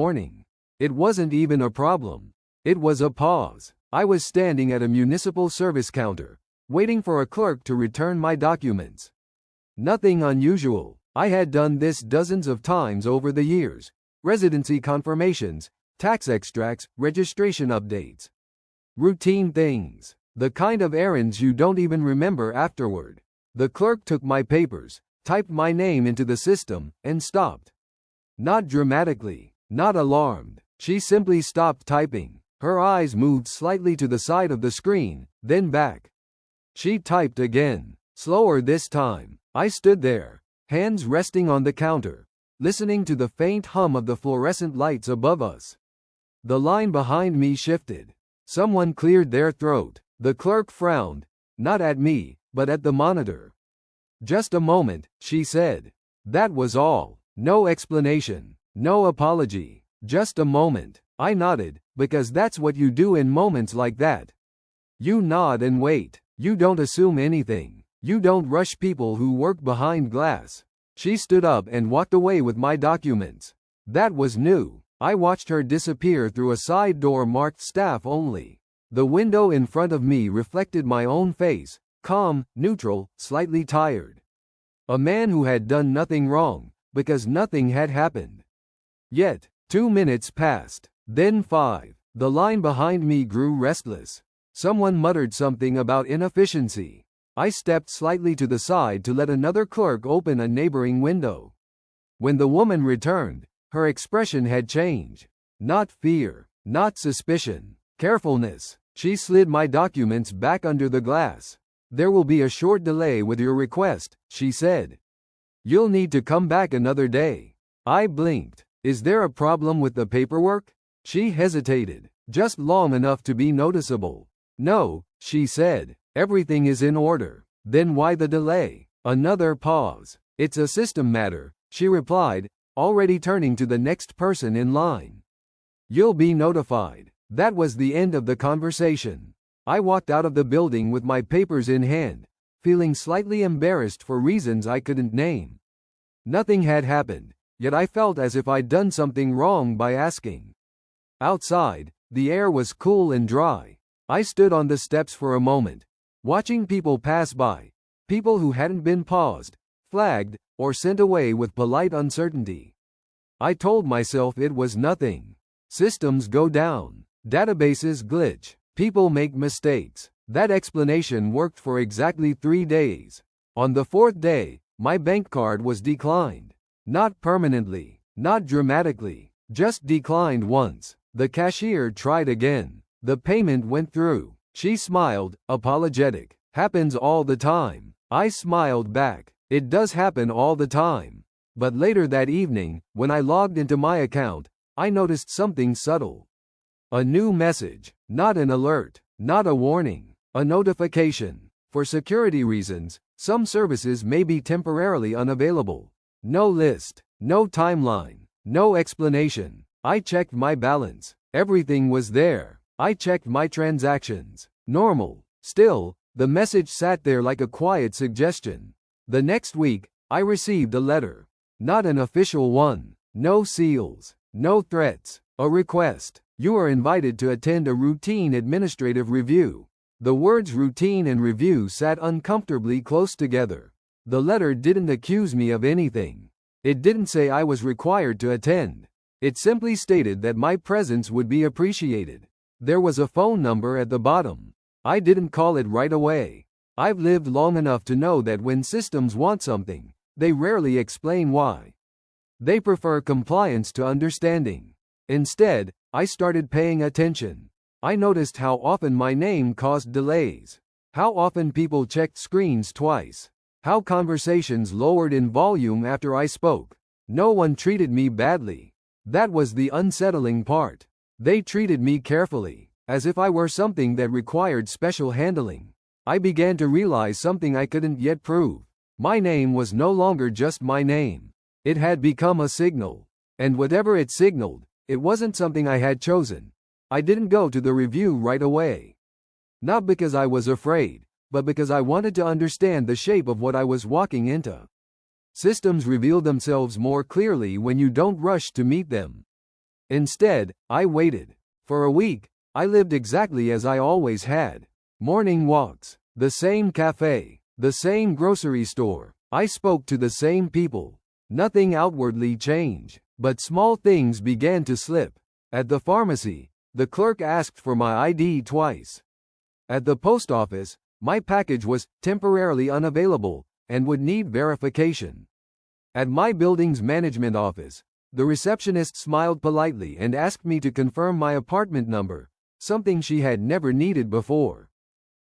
Warning. It wasn't even a problem. It was a pause. I was standing at a municipal service counter, waiting for a clerk to return my documents. Nothing unusual. I had done this dozens of times over the years. Residency confirmations, tax extracts, registration updates. Routine things. The kind of errands you don't even remember afterward. The clerk took my papers, typed my name into the system, and stopped. Not dramatically, not alarmed. She simply stopped typing. Her eyes moved slightly to the side of the screen, then back. She typed again, slower this time. I stood there, hands resting on the counter, listening to the faint hum of the fluorescent lights above us. The line behind me shifted. Someone cleared their throat. The clerk frowned, not at me, but at the monitor. Just a moment, she said. That was all. No explanation, no apology, just a moment. I nodded, because that's what you do in moments like that. You nod and wait. You don't assume anything. You don't rush people who work behind glass. She stood up and walked away with my documents. That was new. I watched her disappear through a side door marked staff only. The window in front of me reflected my own face, calm, neutral, slightly tired. A man who had done nothing wrong, because nothing had happened. Yet, 2 minutes passed, then 5. The line behind me grew restless. Someone muttered something about inefficiency. I stepped slightly to the side to let another clerk open a neighboring window. When the woman returned, her expression had changed. Not fear, not suspicion, carefulness. She slid my documents back under the glass. There will be a short delay with your request, she said. You'll need to come back another day. I blinked. Is there a problem with the paperwork? She hesitated, just long enough to be noticeable. No, she said. Everything is in order. Then why the delay? Another pause. It's a system matter, she replied, already turning to the next person in line. You'll be notified. That was the end of the conversation. I walked out of the building with my papers in hand, feeling slightly embarrassed for reasons I couldn't name. Nothing had happened, yet I felt as if I'd done something wrong by asking. Outside, the air was cool and dry. I stood on the steps for a moment, watching people pass by, people who hadn't been paused, flagged, or sent away with polite uncertainty. I told myself it was nothing. Systems go down. Databases glitch. People make mistakes. That explanation worked for exactly 3 days. On the 4th day, my bank card was declined. Not permanently, not dramatically, just declined once. The cashier tried again. The payment went through. She smiled, apologetic. Happens all the time. I smiled back. It does happen all the time. But later that evening, when I logged into my account, I noticed something subtle. A new message, not an alert, not a warning, a notification. For security reasons, some services may be temporarily unavailable. No list, no timeline, no explanation. I checked my balance. Everything was there. I checked my transactions. Normal. Still, the message sat there like a quiet suggestion. The next week, I received a letter. Not an official one. No seals. No threats. A request. You are invited to attend a routine administrative review. The words routine and review sat uncomfortably close together. The letter didn't accuse me of anything. It didn't say I was required to attend. It simply stated that my presence would be appreciated. There was a phone number at the bottom. I didn't call it right away. I've lived long enough to know that when systems want something, they rarely explain why. They prefer compliance to understanding. Instead, I started paying attention. I noticed how often my name caused delays. How often people checked screens twice. How conversations lowered in volume after I spoke. No one treated me badly. That was the unsettling part. They treated me carefully, as if I were something that required special handling. I began to realize something I couldn't yet prove. My name was no longer just my name. It had become a signal. And whatever it signaled, it wasn't something I had chosen. I didn't go to the review right away. Not because I was afraid, but because I wanted to understand the shape of what I was walking into. Systems reveal themselves more clearly when you don't rush to meet them. Instead, I waited. For a week, I lived exactly as I always had. Morning walks, the same cafe, the same grocery store. I spoke to the same people. Nothing outwardly changed, but small things began to slip. At the pharmacy, the clerk asked for my ID twice. At the post office, my package was temporarily unavailable and would need verification. At my building's management office, the receptionist smiled politely and asked me to confirm my apartment number, something she had never needed before.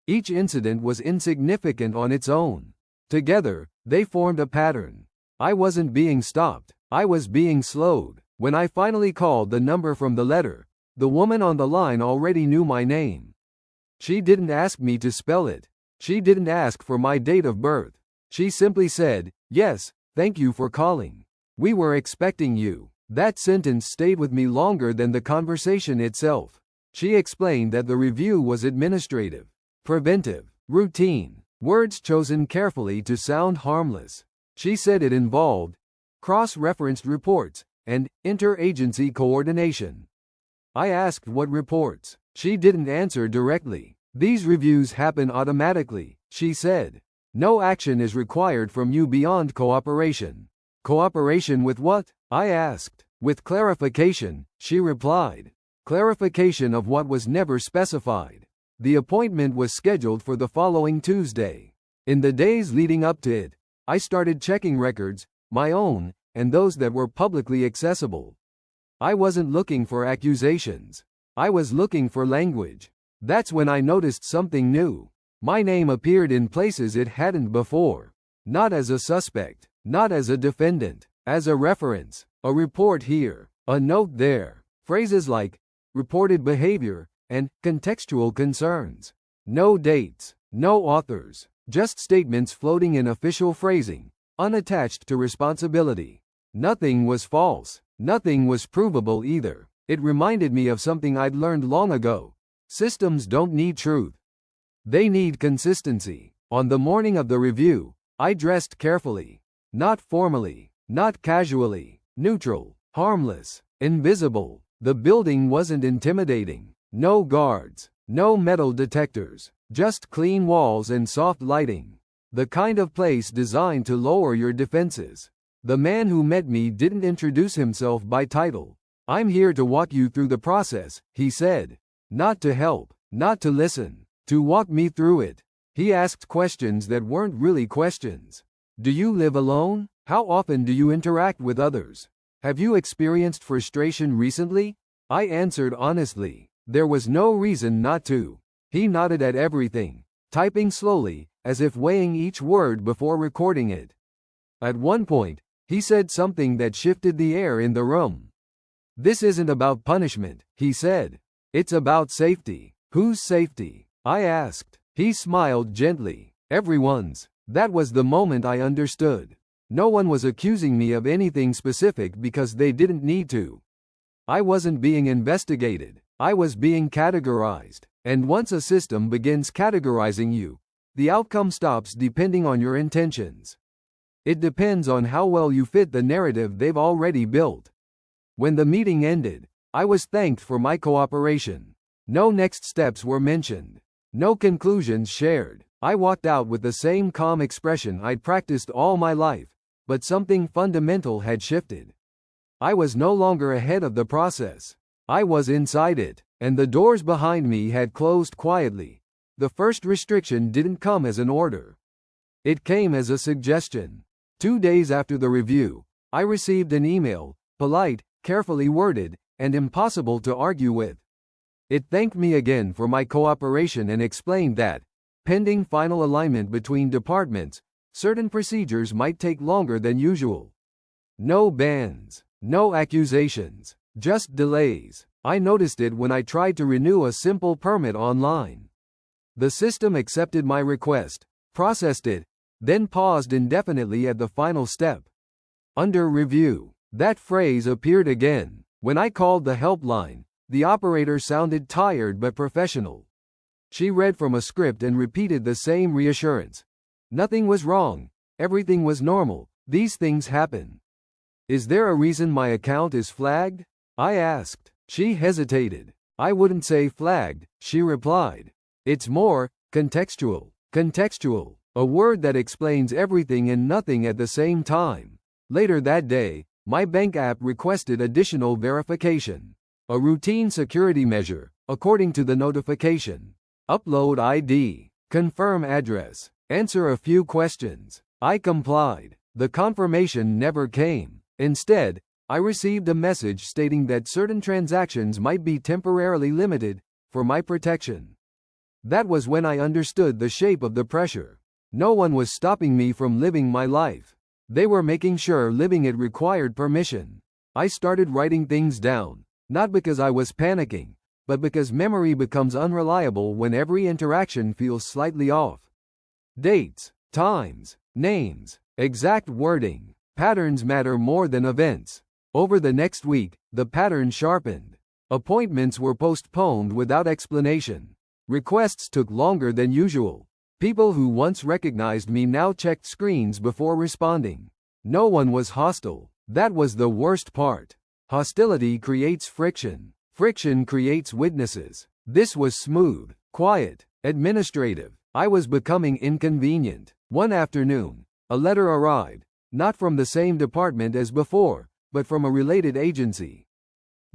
Each incident was insignificant on its own. Together, they formed a pattern. I wasn't being stopped, I was being slowed. When I finally called the number from the letter, the woman on the line already knew my name. She didn't ask me to spell it. She didn't ask for my date of birth. She simply said, "Yes, thank you for calling. We were expecting you." That sentence stayed with me longer than the conversation itself. She explained that the review was administrative, preventive, routine, words chosen carefully to sound harmless. She said it involved cross-referenced reports and interagency coordination. I asked what reports. She didn't answer directly. "These reviews happen automatically," she said. "No action is required from you beyond cooperation." "Cooperation with what?" I asked. "With clarification," she replied. Clarification of what was never specified. The appointment was scheduled for the following Tuesday. In the days leading up to it, I started checking records, my own, and those that were publicly accessible. I wasn't looking for accusations. I was looking for language. That's when I noticed something new. My name appeared in places it hadn't before. Not as a suspect, not as a defendant, as a reference, a report here, a note there. Phrases like reported behavior and contextual concerns. No dates, no authors, just statements floating in official phrasing, unattached to responsibility. Nothing was false, nothing was provable either. It reminded me of something I'd learned long ago. Systems don't need truth. They need consistency. On the morning of the review, I dressed carefully. Not formally, not casually, neutral, harmless, invisible. The building wasn't intimidating. No guards, no metal detectors, just clean walls and soft lighting. The kind of place designed to lower your defenses. The man who met me didn't introduce himself by title. "I'm here to walk you through the process," he said. Not to help, not to listen, to walk me through it. He asked questions that weren't really questions. "Do you live alone? How often do you interact with others? Have you experienced frustration recently?" I answered honestly. There was no reason not to. He nodded at everything, typing slowly, as if weighing each word before recording it. At one point, he said something that shifted the air in the room. "This isn't about punishment," he said. "It's about safety." "Whose safety?" I asked. He smiled gently. "Everyone's." That was the moment I understood. No one was accusing me of anything specific because they didn't need to. I wasn't being investigated. I was being categorized. And once a system begins categorizing you, the outcome stops depending on your intentions. It depends on how well you fit the narrative they've already built. When the meeting ended, I was thanked for my cooperation. No next steps were mentioned. No conclusions shared. I walked out with the same calm expression I'd practiced all my life, but something fundamental had shifted. I was no longer ahead of the process. I was inside it, and the doors behind me had closed quietly. The first restriction didn't come as an order. It came as a suggestion. 2 days after the review, I received an email, polite, carefully worded, and impossible to argue with. It thanked me again for my cooperation and explained that, pending final alignment between departments, certain procedures might take longer than usual. No bans, no accusations, just delays. I noticed it when I tried to renew a simple permit online. The system accepted my request, processed it, then paused indefinitely at the final step. Under review. That phrase appeared again. When I called the helpline, the operator sounded tired but professional. She read from a script and repeated the same reassurance. Nothing was wrong. Everything was normal. These things happen. Is there a reason my account is flagged? I asked. She hesitated. I wouldn't say flagged, she replied. It's more contextual. Contextual, a word that explains everything and nothing at the same time. Later that day, my bank app requested additional verification. A routine security measure, according to the notification. Upload ID, confirm address, answer a few questions. I complied. The confirmation never came. Instead, I received a message stating that certain transactions might be temporarily limited, for my protection. That was when I understood the shape of the pressure. No one was stopping me from living my life. They were making sure living it required permission. I started writing things down, not because I was panicking, but because memory becomes unreliable when every interaction feels slightly off. Dates, times, names, exact wording, patterns matter more than events. Over the next week, the pattern sharpened. Appointments were postponed without explanation. Requests took longer than usual. People who once recognized me now checked screens before responding. No one was hostile. That was the worst part. Hostility creates friction. Friction creates witnesses. This was smooth, quiet, administrative. I was becoming inconvenient. One afternoon, a letter arrived, not from the same department as before, but from a related agency.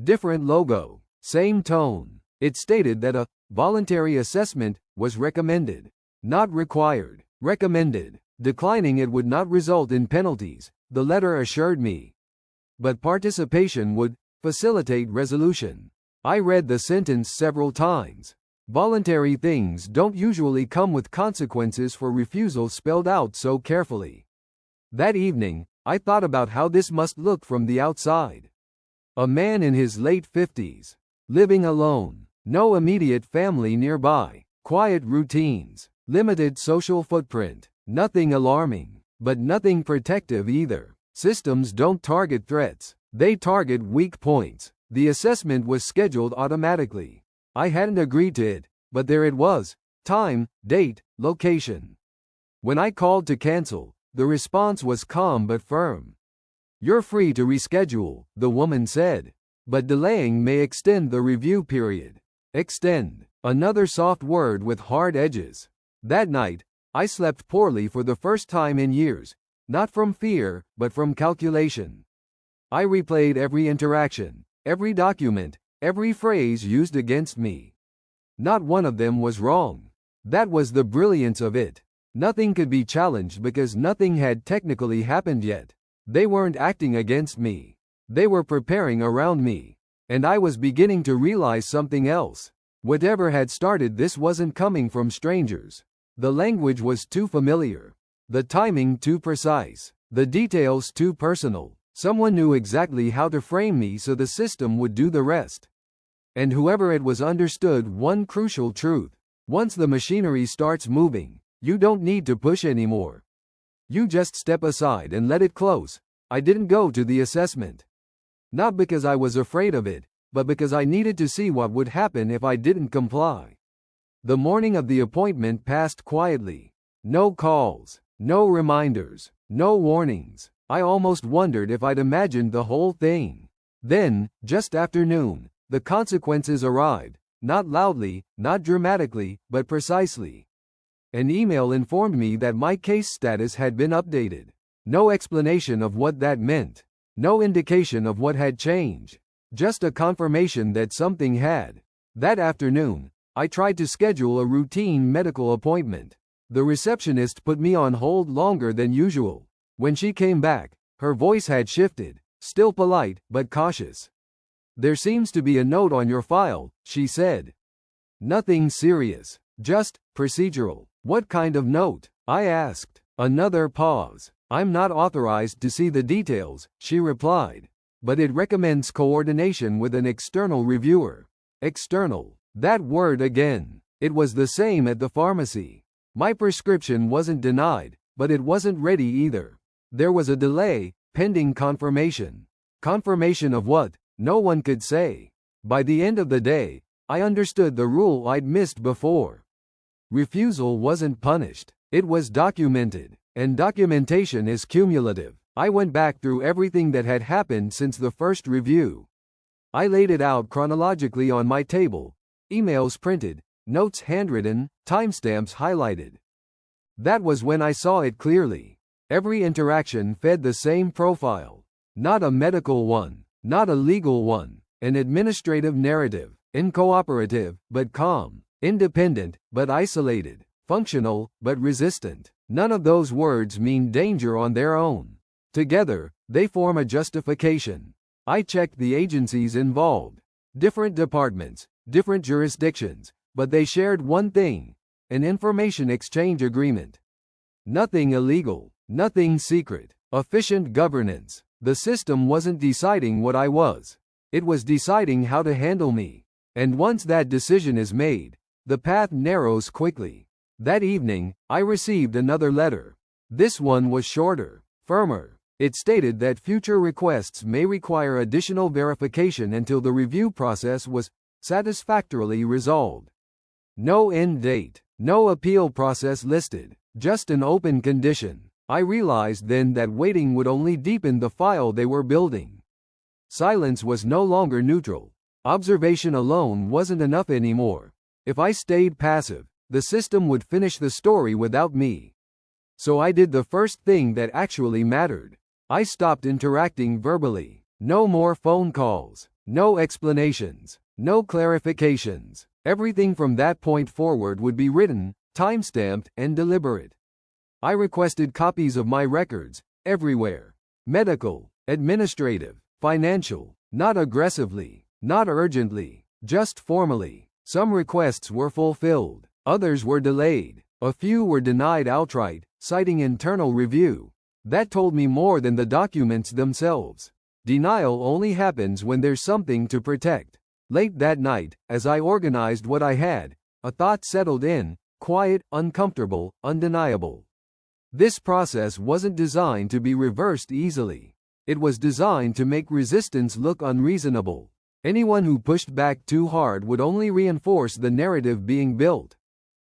Different logo, same tone. It stated that a voluntary assessment was recommended, not required. Recommended. Declining it would not result in penalties, the letter assured me. But participation would facilitate resolution. I read the sentence several times. Voluntary things don't usually come with consequences for refusal spelled out so carefully. That evening, I thought about how this must look from the outside. A man in his late 50s, living alone, no immediate family nearby, quiet routines, limited social footprint, nothing alarming, but nothing protective either. Systems don't target threats, they target weak points. The assessment was scheduled automatically. I hadn't agreed to it, but there it was: time, date, location. When I called to cancel, the response was calm but firm. You're free to reschedule, the woman said. But delaying may extend the review period. Extend, another soft word with hard edges. That night, I slept poorly for the first time in years, not from fear, but from calculation. I replayed every interaction, every document, every phrase used against me. Not one of them was wrong. That was the brilliance of it. Nothing could be challenged because nothing had technically happened yet. They weren't acting against me. They were preparing around me. And I was beginning to realize something else. Whatever had started this wasn't coming from strangers. The language was too familiar. The timing too precise. The details too personal. Someone knew exactly how to frame me so the system would do the rest. And whoever it was understood one crucial truth. Once the machinery starts moving, you don't need to push anymore. You just step aside and let it close. I didn't go to the assessment. Not because I was afraid of it, but because I needed to see what would happen if I didn't comply. The morning of the appointment passed quietly. No calls, no reminders, no warnings. I almost wondered if I'd imagined the whole thing. Then, just after noon, the consequences arrived. Not loudly, not dramatically, but precisely. An email informed me that my case status had been updated. No explanation of what that meant. No indication of what had changed. Just a confirmation that something had. That afternoon, I tried to schedule a routine medical appointment. The receptionist put me on hold longer than usual. When she came back, her voice had shifted, still polite, but cautious. There seems to be a note on your file, she said. Nothing serious, just procedural. What kind of note? I asked. Another pause. I'm not authorized to see the details, she replied. But it recommends coordination with an external reviewer. External. That word again. It was the same at the pharmacy. My prescription wasn't denied, but it wasn't ready either. There was a delay, pending confirmation. Confirmation of what? No one could say. By the end of the day, I understood the rule I'd missed before. Refusal wasn't punished. It was documented. And documentation is cumulative. I went back through everything that had happened since the first review. I laid it out chronologically on my table, emails printed, notes handwritten, timestamps highlighted. That was when I saw it clearly. Every interaction fed the same profile. Not a medical one, not a legal one, an administrative narrative, incooperative, but calm, independent, but isolated, functional, but resistant. None of those words mean danger on their own. Together, they form a justification. I checked the agencies involved. Different departments, different jurisdictions, but they shared one thing: an information exchange agreement. Nothing illegal, nothing secret, efficient governance. The system wasn't deciding what I was. It was deciding how to handle me. And once that decision is made, the path narrows quickly. That evening, I received another letter. This one was shorter, firmer. It stated that future requests may require additional verification until the review process was satisfactorily resolved. No end date, no appeal process listed, just an open condition. I realized then that waiting would only deepen the file they were building. Silence was no longer neutral. Observation alone wasn't enough anymore. If I stayed passive, the system would finish the story without me. So I did the first thing that actually mattered. I stopped interacting verbally. No more phone calls, no explanations, no clarifications. Everything from that point forward would be written, timestamped, and deliberate. I requested copies of my records, everywhere. Medical, administrative, financial, not aggressively, not urgently, just formally. Some requests were fulfilled, others were delayed. A few were denied outright, citing internal review. That told me more than the documents themselves. Denial only happens when there's something to protect. Late that night, as I organized what I had, a thought settled in, quiet, uncomfortable, undeniable. This process wasn't designed to be reversed easily. It was designed to make resistance look unreasonable. Anyone who pushed back too hard would only reinforce the narrative being built.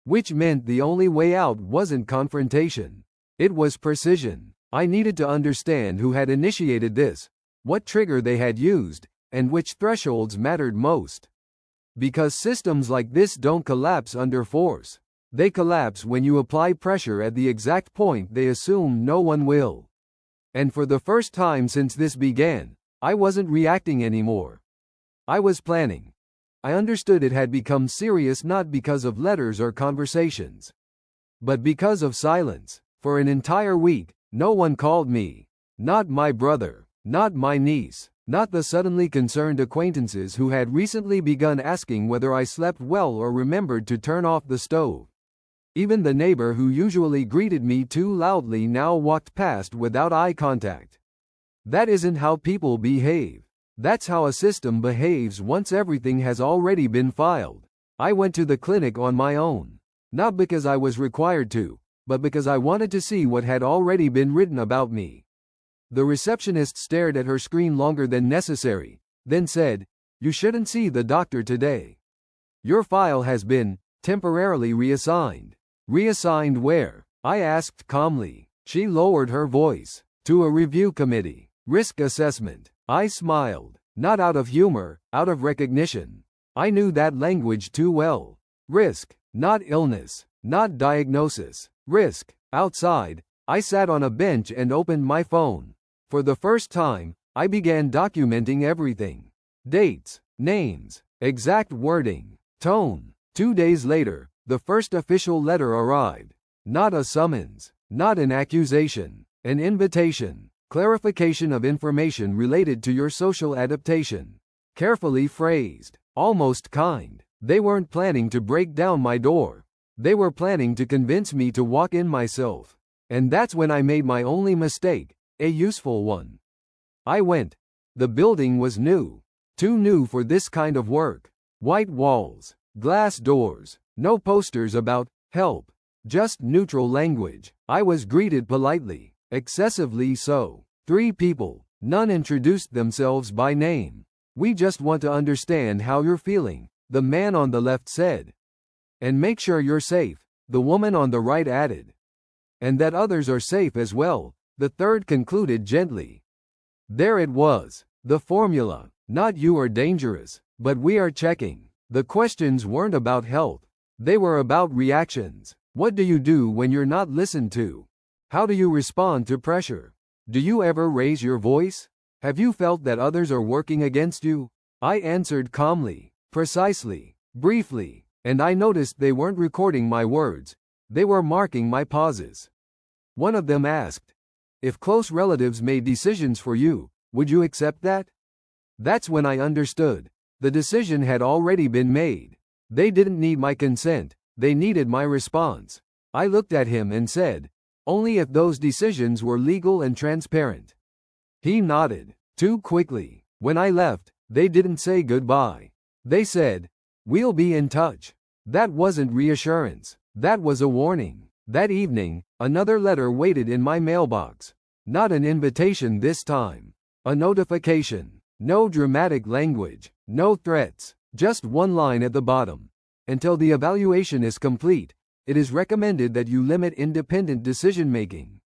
Which meant the only way out wasn't confrontation. It was precision. I needed to understand who had initiated this, what trigger they had used, and which thresholds mattered most. Because systems like this don't collapse under force. They collapse when you apply pressure at the exact point they assume no one will. And for the first time since this began, I wasn't reacting anymore. I was planning. I understood it had become serious not because of letters or conversations, but because of silence. For an entire week, no one called me. Not my brother, not my niece, not the suddenly concerned acquaintances who had recently begun asking whether I slept well or remembered to turn off the stove. Even the neighbor who usually greeted me too loudly now walked past without eye contact. That isn't how people behave. That's how a system behaves once everything has already been filed. I went to the clinic on my own. Not because I was required to, but because I wanted to see what had already been written about me. The receptionist stared at her screen longer than necessary, then said, "You shouldn't see the doctor today. Your file has been temporarily reassigned." "Reassigned where?" I asked calmly. She lowered her voice. "To a review committee. Risk assessment." I smiled. Not out of humor, out of recognition. I knew that language too well. Risk, not illness, not diagnosis. Risk. Outside, I sat on a bench and opened my phone. For the first time, I began documenting everything. Dates, names, exact wording, tone. 2 days later, the first official letter arrived. Not a summons, not an accusation, an invitation, clarification of information related to your social adaptation. Carefully phrased, almost kind. They weren't planning to break down my door. They were planning to convince me to walk in myself. And that's when I made my only mistake, a useful one. I went. The building was new. Too new for this kind of work. White walls, glass doors, no posters about help, just neutral language. I was greeted politely, excessively so. 3 people, none introduced themselves by name. "We just want to understand how you're feeling," the man on the left said. "And make sure you're safe," the woman on the right added. "And that others are safe as well," the third concluded gently. There it was, the formula. Not you are dangerous, but we are checking. The questions weren't about health. They were about reactions. What do you do when you're not listened to? How do you respond to pressure? Do you ever raise your voice? Have you felt that others are working against you? I answered calmly, precisely, briefly, and I noticed they weren't recording my words. They were marking my pauses. One of them asked, if close relatives made decisions for you, would you accept that? That's when I understood. The decision had already been made. They didn't need my consent, they needed my response. I looked at him and said, only if those decisions were legal and transparent. He nodded, too quickly. When I left, they didn't say goodbye. They said, we'll be in touch. That wasn't reassurance. That was a warning. That evening, another letter waited in my mailbox. Not an invitation this time. A notification. No dramatic language. No threats. Just one line at the bottom. Until the evaluation is complete, it is recommended that you limit independent decision-making.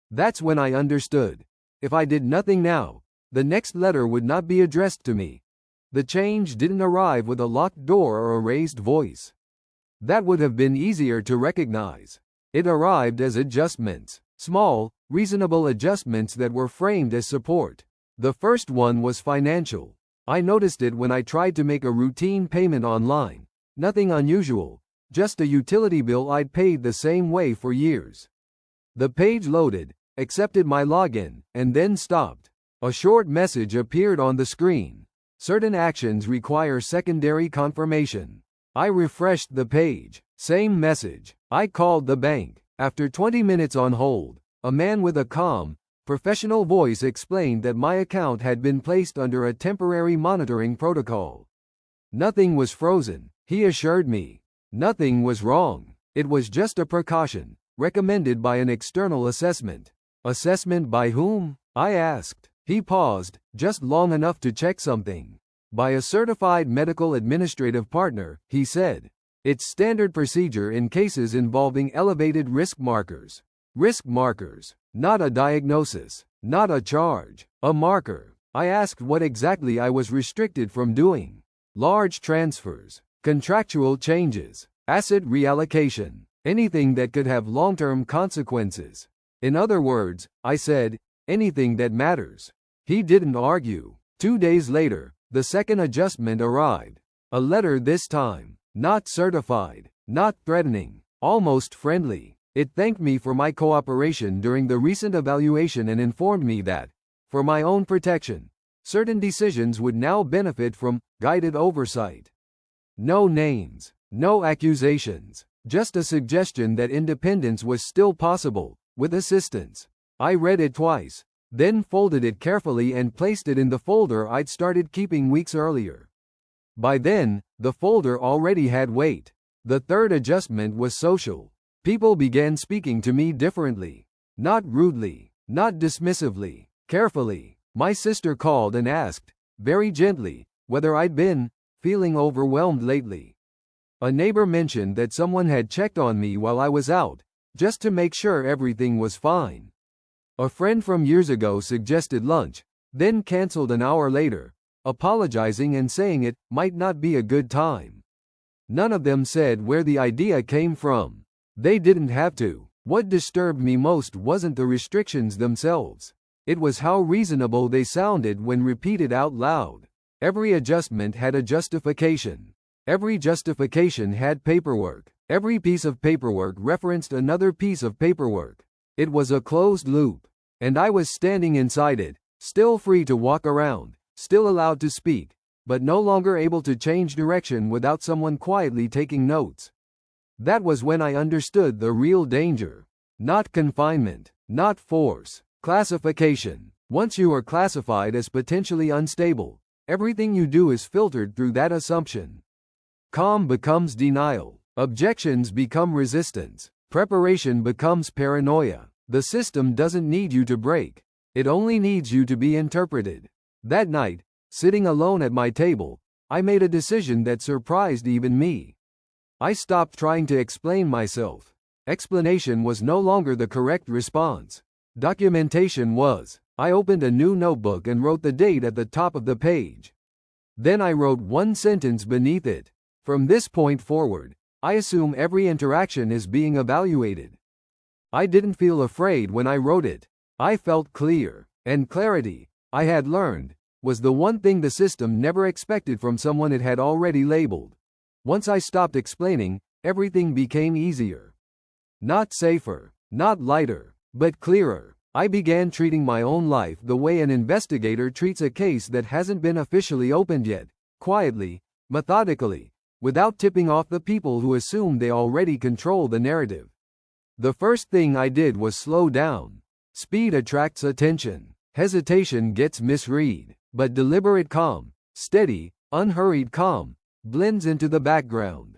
That's when I understood. If I did nothing now, the next letter would not be addressed to me. The change didn't arrive with a locked door or a raised voice. That would have been easier to recognize. It arrived as adjustments. Small, reasonable adjustments that were framed as support. The first one was financial. I noticed it when I tried to make a routine payment online. Nothing unusual, just a utility bill I'd paid the same way for years. The page loaded, accepted my login, and then stopped. A short message appeared on the screen. Certain actions require secondary confirmation. I refreshed the page. Same message. I called the bank. After 20 minutes on hold, a man with a calm, professional voice explained that my account had been placed under a temporary monitoring protocol. Nothing was frozen, he assured me. Nothing was wrong. It was just a precaution, recommended by an external assessment. Assessment by whom? I asked. He paused, just long enough to check something. By a certified medical administrative partner, he said. It's standard procedure in cases involving elevated risk markers. Risk markers. Not a diagnosis. Not a charge. A marker. I asked what exactly I was restricted from doing. Large transfers. Contractual changes. Asset reallocation. Anything that could have long-term consequences. In other words, I said, anything that matters. He didn't argue. 2 days later, the second adjustment arrived. A letter this time. Not certified. Not threatening. Almost friendly. It thanked me for my cooperation during the recent evaluation and informed me that, for my own protection, certain decisions would now benefit from guided oversight. No names. No accusations. Just a suggestion that independence was still possible, with assistance. I read it twice, then folded it carefully and placed it in the folder I'd started keeping weeks earlier. By then, the folder already had weight. The third adjustment was social. People began speaking to me differently. Not rudely, not dismissively, carefully. My sister called and asked, very gently, whether I'd been feeling overwhelmed lately. A neighbor mentioned that someone had checked on me while I was out, just to make sure everything was fine. A friend from years ago suggested lunch, then canceled an hour later, apologizing and saying it might not be a good time. None of them said where the idea came from. They didn't have to. What disturbed me most wasn't the restrictions themselves. It was how reasonable they sounded when repeated out loud. Every adjustment had a justification. Every justification had paperwork. Every piece of paperwork referenced another piece of paperwork. It was a closed loop. And I was standing inside it, still free to walk around, still allowed to speak, but no longer able to change direction without someone quietly taking notes. That was when I understood the real danger. Not confinement. Not force. Classification. Once you are classified as potentially unstable, everything you do is filtered through that assumption. Calm becomes denial. Objections become resistance. Preparation becomes paranoia. The system doesn't need you to break. It only needs you to be interpreted. That night, sitting alone at my table, I made a decision that surprised even me. I stopped trying to explain myself. Explanation was no longer the correct response. Documentation was. I opened a new notebook and wrote the date at the top of the page. Then I wrote one sentence beneath it. From this point forward, I assume every interaction is being evaluated. I didn't feel afraid when I wrote it. I felt clear. And clarity, I had learned, was the one thing the system never expected from someone it had already labeled. Once I stopped explaining, everything became easier. Not safer, not lighter, but clearer. I began treating my own life the way an investigator treats a case that hasn't been officially opened yet, quietly, methodically, without tipping off the people who assume they already control the narrative. The first thing I did was slow down. Speed attracts attention. Hesitation gets misread, but deliberate calm, steady, unhurried calm, blends into the background.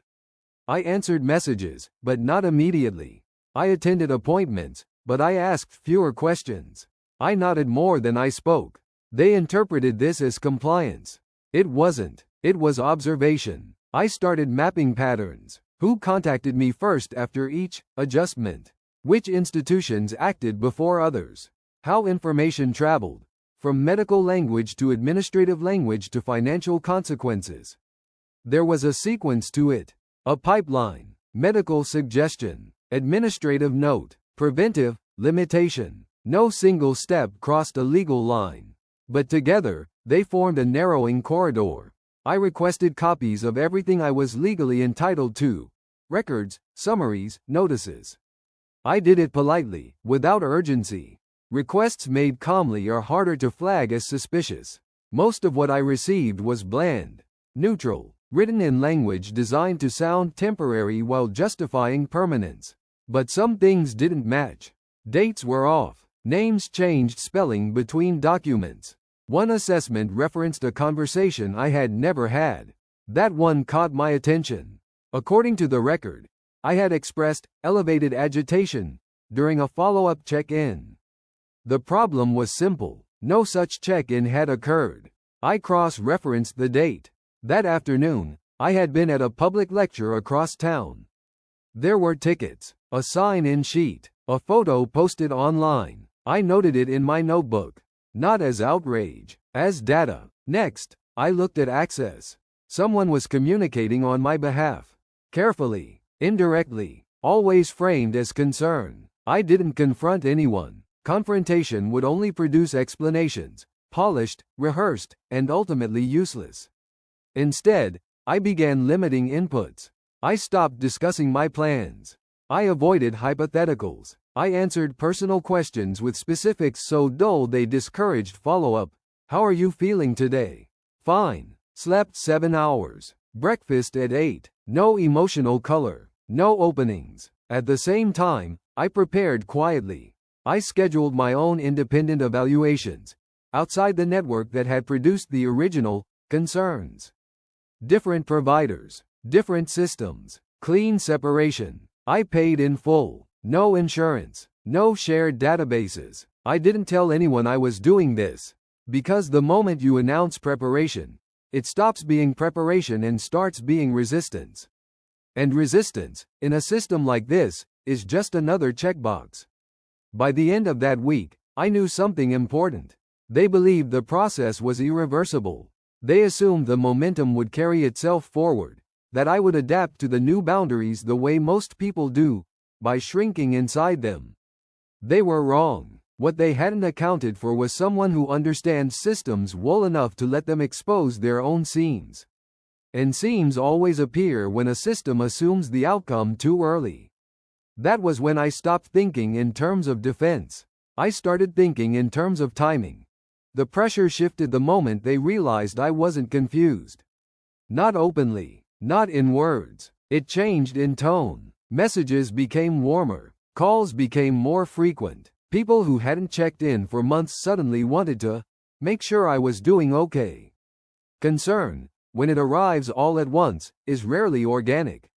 I answered messages, but not immediately. I attended appointments, but I asked fewer questions. I nodded more than I spoke. They interpreted this as compliance. It wasn't. It was observation. I started mapping patterns. Who contacted me first after each adjustment? Which institutions acted before others? How information traveled, from medical language to administrative language to financial consequences. There was a sequence to it. A pipeline, medical suggestion, administrative note, preventive, limitation. No single step crossed a legal line. But together, they formed a narrowing corridor. I requested copies of everything I was legally entitled to. Records, summaries, notices. I did it politely, without urgency. Requests made calmly are harder to flag as suspicious. Most of what I received was bland, neutral, written in language designed to sound temporary while justifying permanence. But some things didn't match. Dates were off. Names changed spelling between documents. One assessment referenced a conversation I had never had. That one caught my attention. According to the record, I had expressed elevated agitation during a follow-up check-in. The problem was simple. No such check-in had occurred. I cross-referenced the date. That afternoon, I had been at a public lecture across town. There were tickets, a sign-in sheet, a photo posted online. I noted it in my notebook. Not as outrage, as data. Next, I looked at access. Someone was communicating on my behalf. Carefully, indirectly, always framed as concern. I didn't confront anyone. Confrontation would only produce explanations, polished, rehearsed, and ultimately useless. Instead, I began limiting inputs. I stopped discussing my plans. I avoided hypotheticals. I answered personal questions with specifics so dull they discouraged follow-up. How are you feeling today? Fine. Slept 7 hours. Breakfast at 8. No emotional color. No openings. At the same time, I prepared quietly. I scheduled my own independent evaluations, outside the network that had produced the original concerns. Different providers, different systems, clean separation. I paid in full. No insurance, no shared databases. I didn't tell anyone I was doing this. Because the moment you announce preparation, it stops being preparation and starts being resistance. And resistance, in a system like this, is just another checkbox. By the end of that week, I knew something important. They believed the process was irreversible. They assumed the momentum would carry itself forward, that I would adapt to the new boundaries the way most people do, by shrinking inside them. They were wrong. What they hadn't accounted for was someone who understands systems well enough to let them expose their own seams. And seams always appear when a system assumes the outcome too early. That was when I stopped thinking in terms of defense. I started thinking in terms of timing. The pressure shifted the moment they realized I wasn't confused. Not openly, not in words. It changed in tone. Messages became warmer. Calls became more frequent. People who hadn't checked in for months suddenly wanted to make sure I was doing okay. Concern, when it arrives all at once, is rarely organic.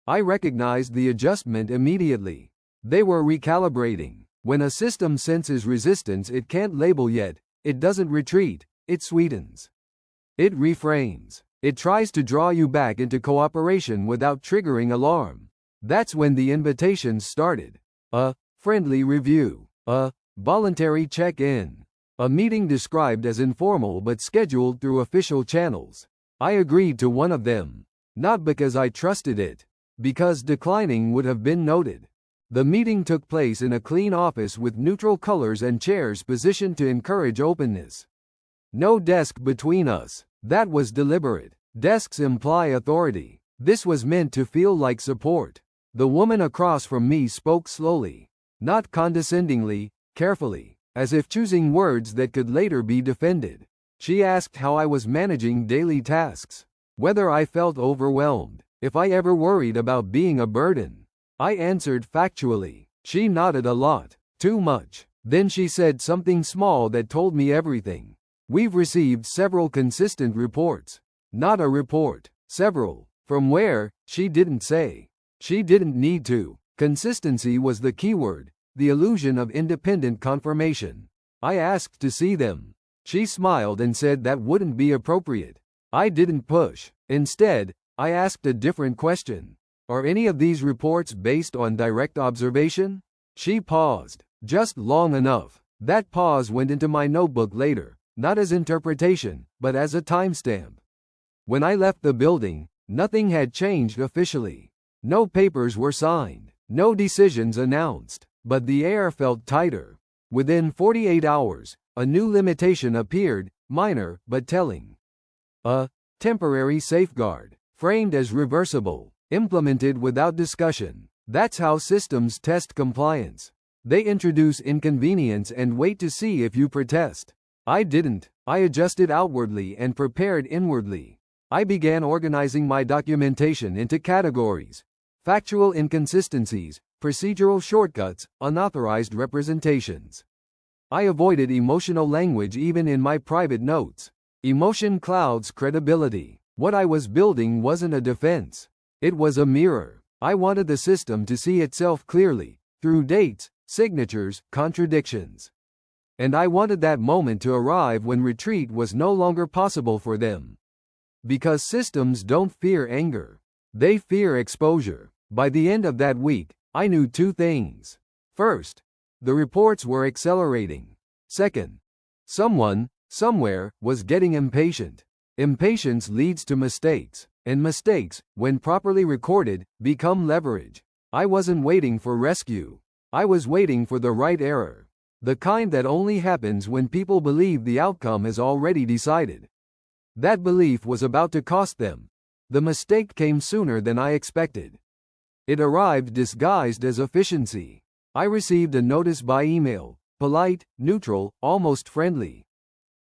I recognized the adjustment immediately. They were recalibrating. When a system senses resistance it can't label yet, it doesn't retreat, it sweetens. It reframes. It tries to draw you back into cooperation without triggering alarm. That's when the invitations started. A friendly review. A voluntary check-in. A meeting described as informal but scheduled through official channels. I agreed to one of them. Not because I trusted it. Because declining would have been noted. The meeting took place in a clean office with neutral colors and chairs positioned to encourage openness. No desk between us. That was deliberate. Desks imply authority. This was meant to feel like support. The woman across from me spoke slowly. Not condescendingly, carefully, as if choosing words that could later be defended. She asked how I was managing daily tasks. Whether I felt overwhelmed. If I ever worried about being a burden. I answered factually. She nodded a lot. Too much. Then she said something small that told me everything. We've received several consistent reports. Not a report. Several. From where? She didn't say. She didn't need to. Consistency was the keyword. The illusion of independent confirmation. I asked to see them. She smiled and said that wouldn't be appropriate. I didn't push. Instead, I asked a different question. Are any of these reports based on direct observation? She paused. Just long enough. That pause went into my notebook later, not as interpretation, but as a timestamp. When I left the building, nothing had changed officially. No papers were signed. No decisions announced. But the air felt tighter. Within 48 hours, a new limitation appeared, minor but telling. A temporary safeguard, framed as reversible. Implemented without discussion. That's how systems test compliance. They introduce inconvenience and wait to see if you protest. I didn't. I adjusted outwardly and prepared inwardly. I began organizing my documentation into categories. Factual inconsistencies, procedural shortcuts, unauthorized representations. I avoided emotional language even in my private notes. Emotion clouds credibility. What I was building wasn't a defense. It was a mirror. I wanted the system to see itself clearly, through dates, signatures, contradictions. And I wanted that moment to arrive when retreat was no longer possible for them. Because systems don't fear anger. They fear exposure. By the end of that week, I knew two things. First, the reports were accelerating. Second, someone, somewhere, was getting impatient. Impatience leads to mistakes. And mistakes, when properly recorded, become leverage. I wasn't waiting for rescue. I was waiting for the right error. The kind that only happens when people believe the outcome is already decided. That belief was about to cost them. The mistake came sooner than I expected. It arrived disguised as efficiency. I received a notice by email, polite, neutral, almost friendly.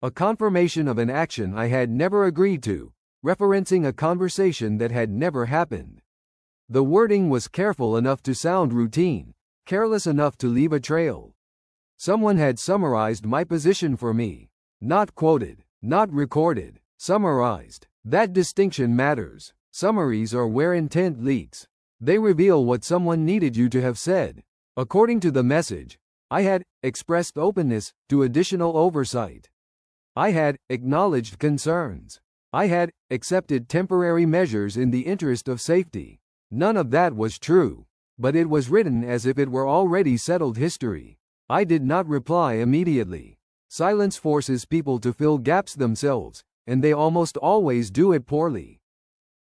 A confirmation of an action I had never agreed to. Referencing a conversation that had never happened. The wording was careful enough to sound routine, careless enough to leave a trail. Someone had summarized my position for me. Not quoted, not recorded, summarized. That distinction matters. Summaries are where intent leaks. They reveal what someone needed you to have said. According to the message, I had expressed openness to additional oversight. I had acknowledged concerns. I had accepted temporary measures in the interest of safety. None of that was true, but it was written as if it were already settled history. I did not reply immediately. Silence forces people to fill gaps themselves, and they almost always do it poorly.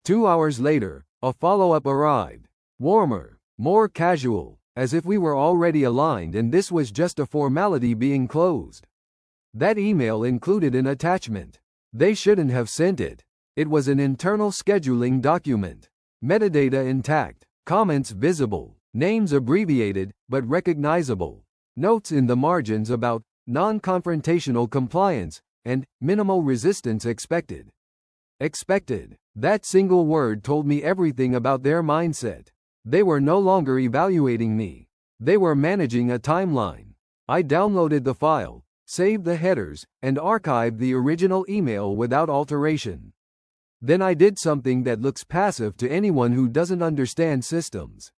2 hours later, a follow-up arrived. Warmer, more casual, as if we were already aligned and this was just a formality being closed. That email included an attachment. They shouldn't have sent it. It was an internal scheduling document. Metadata intact, comments visible, names abbreviated, but recognizable. Notes in the margins about non-confrontational compliance and minimal resistance expected. Expected. That single word told me everything about their mindset. They were no longer evaluating me. They were managing a timeline. I downloaded the file, saved the headers, and archived the original email without alteration. Then I did something that looks passive to anyone who doesn't understand systems.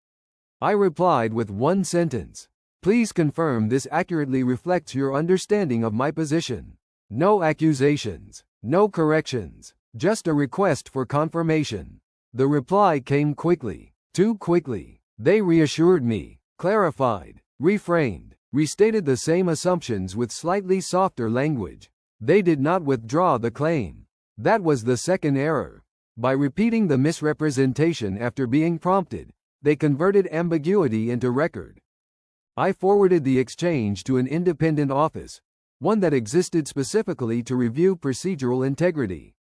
I replied with one sentence. Please confirm this accurately reflects your understanding of my position. No accusations. No corrections. Just a request for confirmation. The reply came quickly. Too quickly. They reassured me. Clarified. Reframed. restated the same assumptions with slightly softer language. They did not withdraw the claim. That was the second error. By repeating the misrepresentation after being prompted, they converted ambiguity into record. I forwarded the exchange to an independent office, one that existed specifically to review procedural integrity.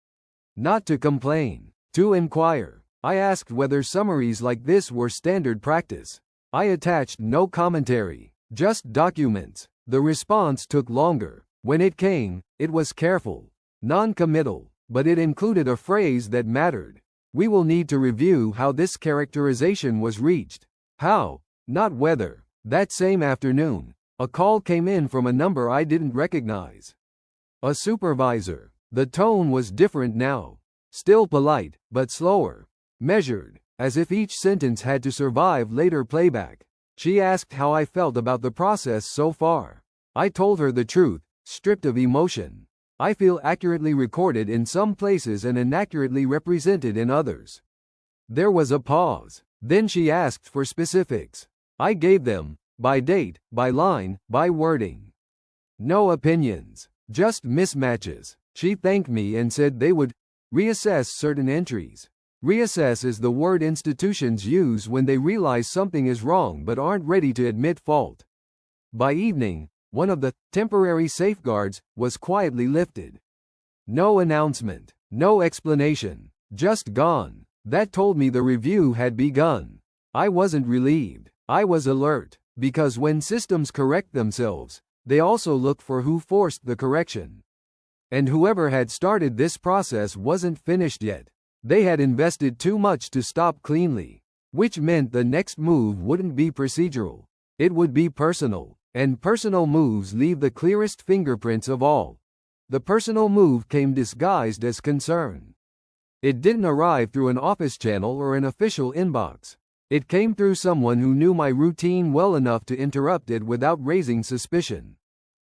Not to complain, to inquire. I asked whether summaries like this were standard practice. I attached no commentary, just documents. The response took longer. When it came, it was careful, non-committal, but it included a phrase that mattered. We will need to review how this characterization was reached. How, not whether. That same afternoon, a call came in from a number I didn't recognize. A supervisor. The tone was different now. Still polite, but slower. Measured, as if each sentence had to survive later playback. She asked how I felt about the process so far. I told her the truth, stripped of emotion. I feel accurately recorded in some places and inaccurately represented in others. There was a pause. Then she asked for specifics. I gave them, by date, by line, by wording. No opinions, just mismatches. She thanked me and said they would reassess certain entries. Reassess is the word institutions use when they realize something is wrong but aren't ready to admit fault. By evening, one of the temporary safeguards was quietly lifted. No announcement, no explanation, just gone. That told me the review had begun. I wasn't relieved. I was alert, because when systems correct themselves, they also look for who forced the correction. And whoever had started this process wasn't finished yet. They had invested too much to stop cleanly, which meant the next move wouldn't be procedural. It would be personal, and personal moves leave the clearest fingerprints of all. The personal move came disguised as concern. It didn't arrive through an office channel or an official inbox. It came through someone who knew my routine well enough to interrupt it without raising suspicion.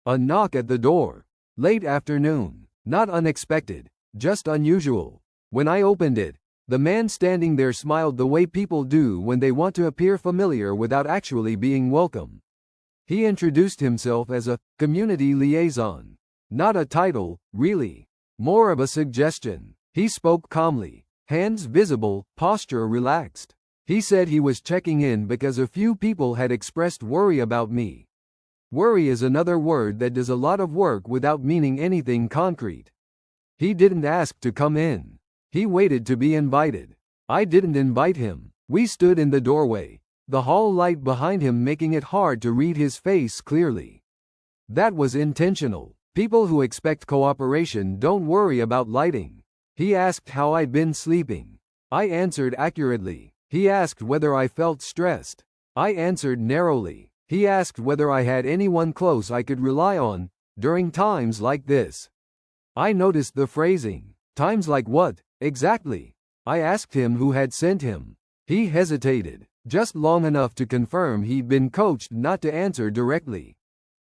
A knock at the door. Late afternoon. Not unexpected, just unusual. When I opened it, the man standing there smiled the way people do when they want to appear familiar without actually being welcome. He introduced himself as a community liaison. Not a title, really. More of a suggestion. He spoke calmly, hands visible, posture relaxed. He said he was checking in because a few people had expressed worry about me. Worry is another word that does a lot of work without meaning anything concrete. He didn't ask to come in. He waited to be invited. I didn't invite him. We stood in the doorway, the hall light behind him making it hard to read his face clearly. That was intentional. People who expect cooperation don't worry about lighting. He asked how I'd been sleeping. I answered accurately. He asked whether I felt stressed. I answered narrowly. He asked whether I had anyone close I could rely on during times like this. I noticed the phrasing. Times like what, exactly? I asked him who had sent him. He hesitated, just long enough to confirm he'd been coached not to answer directly.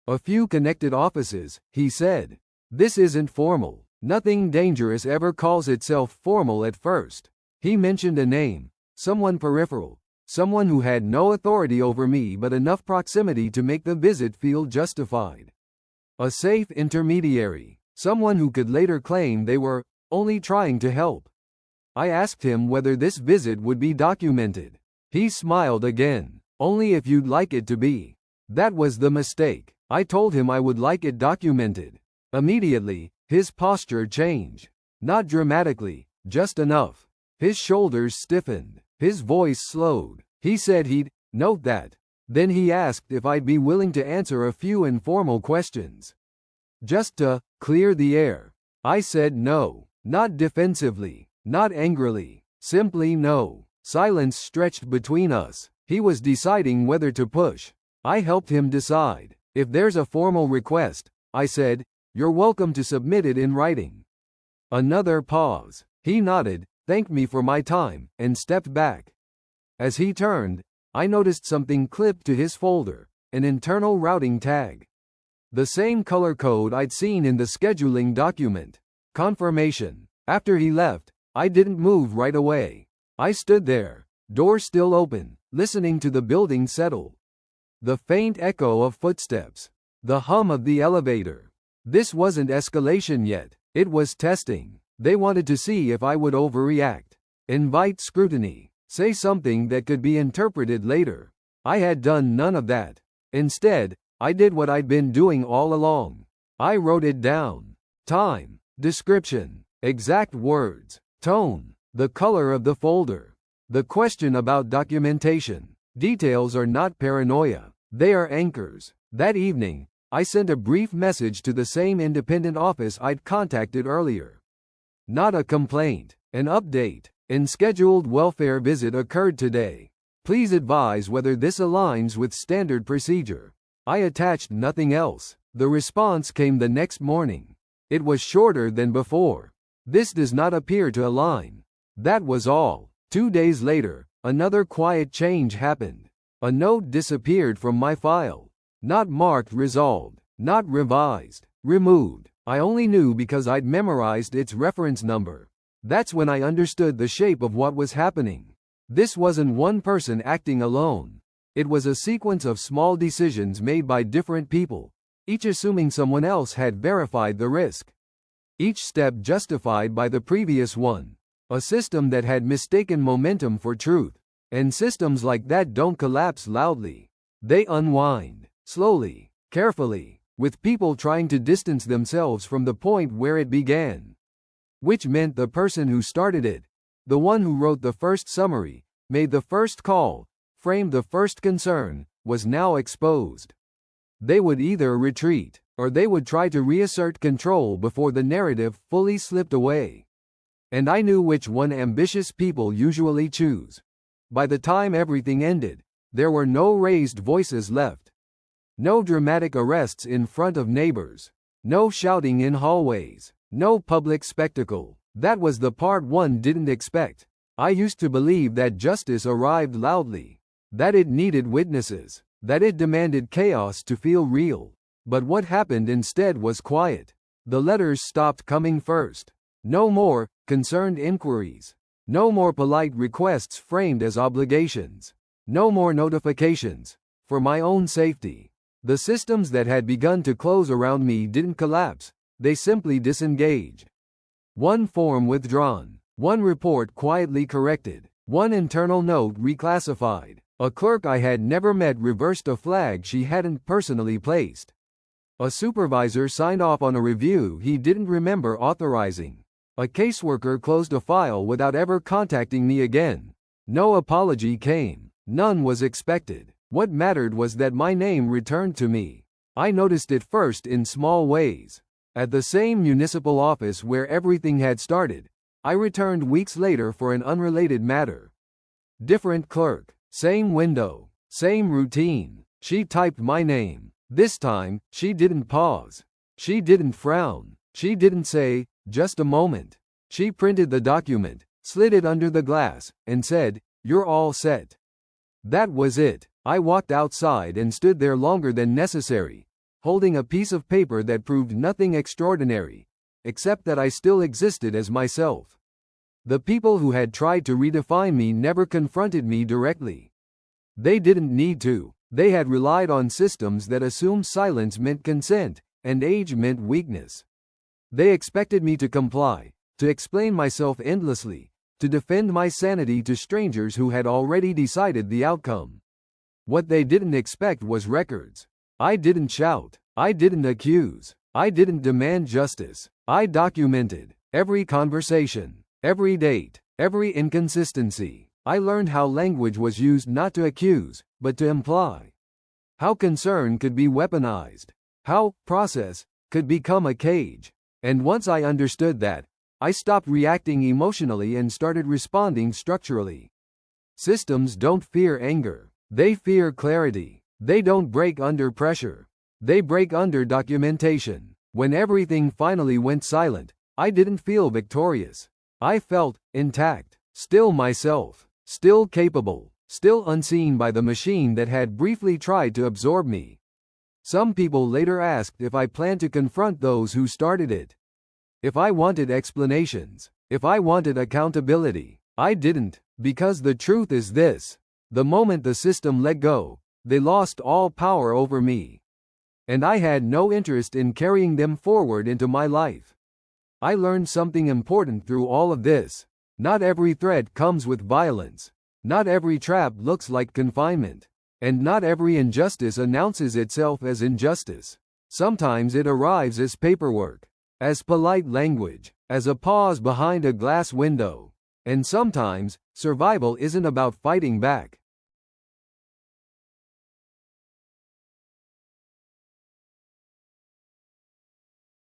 A few connected offices, he said. This isn't formal. Nothing dangerous ever calls itself formal at first. He mentioned a name. Someone peripheral, someone who had no authority over me but enough proximity to make the visit feel justified. A safe intermediary, someone who could later claim they were only trying to help. I asked him whether this visit would be documented. He smiled again. Only if you'd like it to be. That was the mistake. I told him I would like it documented. Immediately, his posture changed. Not dramatically, just enough. His shoulders stiffened. His voice slowed. He said he'd note that. Then he asked if I'd be willing to answer a few informal questions. Just to clear the air. I said no. Not defensively. Not angrily. Simply no. Silence stretched between us. He was deciding whether to push. I helped him decide. If there's a formal request, I said, you're welcome to submit it in writing. Another pause. He nodded, thanked me for my time, and stepped back. As he turned, I noticed something clipped to his folder, an internal routing tag. The same color code I'd seen in the scheduling document. Confirmation. After he left, I didn't move right away. I stood there, door still open, listening to the building settle. The faint echo of footsteps. The hum of the elevator. This wasn't escalation yet, it was testing. They wanted to see if I would overreact, invite scrutiny, say something that could be interpreted later. I had done none of that. Instead, I did what I'd been doing all along. I wrote it down. Time, description, exact words, tone, the color of the folder. The question about documentation. Details are not paranoia, they are anchors. That evening, I sent a brief message to the same independent office I'd contacted earlier. Not a complaint, an update. An scheduled welfare visit occurred today. Please advise whether this aligns with standard procedure. I attached nothing else. The response came the next morning. It was shorter than before. This does not appear to align. That was all. 2 days later, another quiet change happened. A note disappeared from my file. Not marked resolved, not revised, removed. I only knew because I'd memorized its reference number. That's when I understood the shape of what was happening. This wasn't one person acting alone. It was a sequence of small decisions made by different people, each assuming someone else had verified the risk. Each step justified by the previous one. A system that had mistaken momentum for truth. And systems like that don't collapse loudly. They unwind, slowly, carefully, with people trying to distance themselves from the point where it began. Which meant the person who started it, the one who wrote the first summary, made the first call, framed the first concern, was now exposed. They would either retreat, or they would try to reassert control before the narrative fully slipped away. And I knew which one ambitious people usually choose. By the time everything ended, there were no raised voices left. No dramatic arrests in front of neighbors. No shouting in hallways. No public spectacle. That was the part one didn't expect. I used to believe that justice arrived loudly. That it needed witnesses. That it demanded chaos to feel real. But what happened instead was quiet. The letters stopped coming first. No more concerned inquiries. No more polite requests framed as obligations. No more notifications. For my own safety. The systems that had begun to close around me didn't collapse, they simply disengaged. One form withdrawn, one report quietly corrected, one internal note reclassified. A clerk I had never met reversed a flag she hadn't personally placed. A supervisor signed off on a review he didn't remember authorizing. A caseworker closed a file without ever contacting me again. No apology came, none was expected. What mattered was that my name returned to me. I noticed it first in small ways. At the same municipal office where everything had started, I returned weeks later for an unrelated matter. Different clerk, same window, same routine. She typed my name. This time, she didn't pause. She didn't frown. She didn't say, "Just a moment." She printed the document, slid it under the glass, and said, "You're all set." That was it. I walked outside and stood there longer than necessary, holding a piece of paper that proved nothing extraordinary, except that I still existed as myself. The people who had tried to redefine me never confronted me directly. They didn't need to. They had relied on systems that assumed silence meant consent, and age meant weakness. They expected me to comply, to explain myself endlessly, to defend my sanity to strangers who had already decided the outcome. What they didn't expect was records. I didn't shout. I didn't accuse. I didn't demand justice. I documented every conversation, every date, every inconsistency. I learned how language was used not to accuse, but to imply. How concern could be weaponized. How process could become a cage. And once I understood that, I stopped reacting emotionally and started responding structurally. Systems don't fear anger. They fear clarity. They don't break under pressure. They break under documentation. When everything finally went silent, I didn't feel victorious. I felt intact, still myself, still capable, still unseen by the machine that had briefly tried to absorb me. Some people later asked if I planned to confront those who started it. If I wanted explanations, if I wanted accountability. I didn't, because the truth is this. The moment the system let go, They lost all power over me. And I had no interest in carrying them forward into my life. I learned something important through all of this. Not every threat comes with violence. Not every trap looks like confinement. And not every injustice announces itself as injustice. Sometimes it arrives as paperwork, as polite language, as a pause behind a glass window. And sometimes, survival isn't about fighting back.